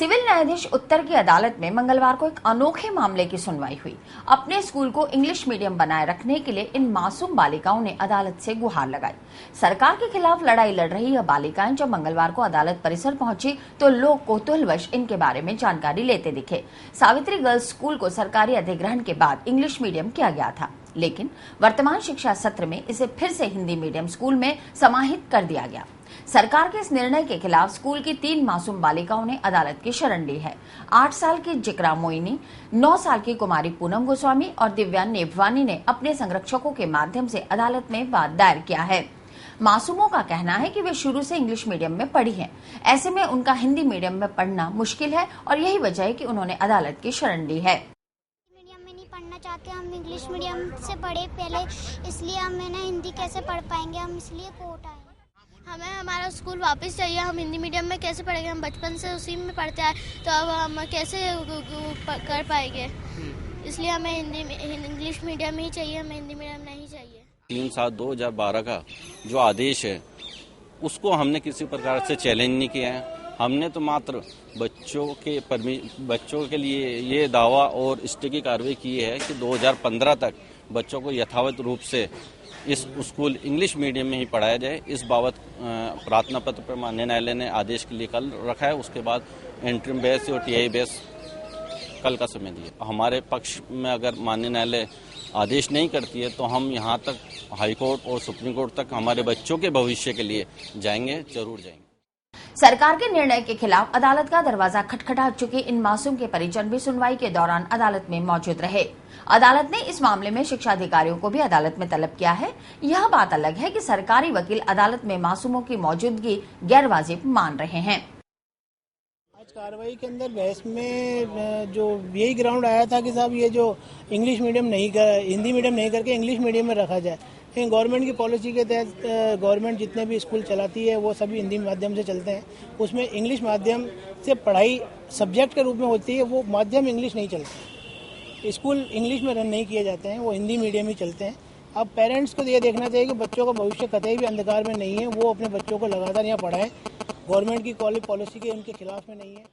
Civil न्यायाधीश उत्तर की अदालत में मंगलवार को एक अनोखे मामले की सुनवाई हुई। अपने स्कूल को इंग्लिश मीडियम बनाए रखने के लिए इन मासूम बालिकाओं ने अदालत से गुहार लगाई। सरकार के खिलाफ लड़ाई लड़ रही यह बालिकाएं जब मंगलवार को अदालत परिसर पहुंची तो लोग कौतूहलवश इनके बारे में जानकारी लेते दिखे। सावित्री गर्ल्स स्कूल को सरकारी अधिग्रहण के बाद इंग्लिश मीडियम किया गया था, लेकिन वर्तमान शिक्षा सत्र में इसे फिर से हिंदी मीडियम स्कूल में समाहित कर दिया गया। सरकार के इस निर्णय के खिलाफ स्कूल की 3 मासूम बालिकाओं ने अदालत की शरण ली है। 8 साल की जिक्रा मोइनी, 9 साल की कुमारी पूनम गोस्वामी और दिव्या नेभवानी ने अपने संरक्षकों के माध्यम से अदालत में वाद दायर किया है। मासूमों का कहना है कि वे शुरू से इंग्लिश मीडियम में पढ़ी हैं। ऐसे में उनका हिंदी मीडियम में पढ़ना मुश्किल है और यही वजह है कि उन्होंने अदालत की शरण ली है। पढ़ना चाहते हैं, हम इंग्लिश मीडियम से पढ़े पहले, इसलिए हमें ना हिंदी कैसे पढ़ पाएंगे, हम इसलिए कोर्ट आए। हमें हमारा स्कूल वापस चाहिए। हम हिंदी मीडियम में कैसे पढ़ेंगे? हम बचपन से उसी में पढ़ते आए, तो अब हम कैसे कर पाएंगे? इसलिए हमें इंग्लिश मीडियम ही चाहिए, हमें हिंदी मीडियम नहीं चाहिए। 3/7/2012 का जो आदेश है उसको हमने किसी प्रकार से चैलेंज नहीं किया है। हमने तो मात्र बच्चों के लिए ये दावा और स्टे की कार्रवाई की है कि 2015 तक बच्चों को यथावत रूप से इस स्कूल इंग्लिश मीडियम में ही पढ़ाया जाए। इस बाबत प्रार्थना पत्र पर माननीय न्यायालय ने आदेश के लिए कल रखा है। उसके बाद इंटरिम बेस और टीआई बेस कल का समय दिया। हमारे पक्ष में अगर माननीय न्यायालय आदेश नहीं करती है तो हम यहाँ तक हाई कोर्ट और सुप्रीम कोर्ट तक हमारे बच्चों के भविष्य के लिए जाएंगे, जरूर जाएंगे। सरकार के निर्णय के खिलाफ अदालत का दरवाजा खटखटा चुके इन मासूम के परिजन भी सुनवाई के दौरान अदालत में मौजूद रहे। अदालत ने इस मामले में शिक्षा अधिकारियों को भी अदालत में तलब किया है। यह बात अलग है कि सरकारी वकील अदालत में मासूमों की मौजूदगी गैरवाजिब मान रहे हैं। आज कार्रवाई के अंदर बहस में जो यही ग्राउंड आया था कि साहब ये जो इंग्लिश मीडियम नहीं कर, हिंदी मीडियम नहीं करके इंग्लिश मीडियम में रखा जाए। लेकिन गवर्नमेंट की पॉलिसी के तहत गवर्नमेंट जितने भी स्कूल चलाती है वो सभी हिंदी माध्यम से चलते हैं। उसमें इंग्लिश माध्यम से पढ़ाई सब्जेक्ट के रूप में होती है, वो माध्यम इंग्लिश नहीं चलते। स्कूल इंग्लिश में रन नहीं किए जाते हैं, वो हिंदी मीडियम ही चलते हैं। अब पेरेंट्स को ये देखना चाहिए कि बच्चों का भविष्य कतई भी अंधकार में नहीं है, वो अपने बच्चों को लगातार यहाँ पढ़ाएं। गवर्नमेंट की पॉलिसी के उनके खिलाफ में नहीं है।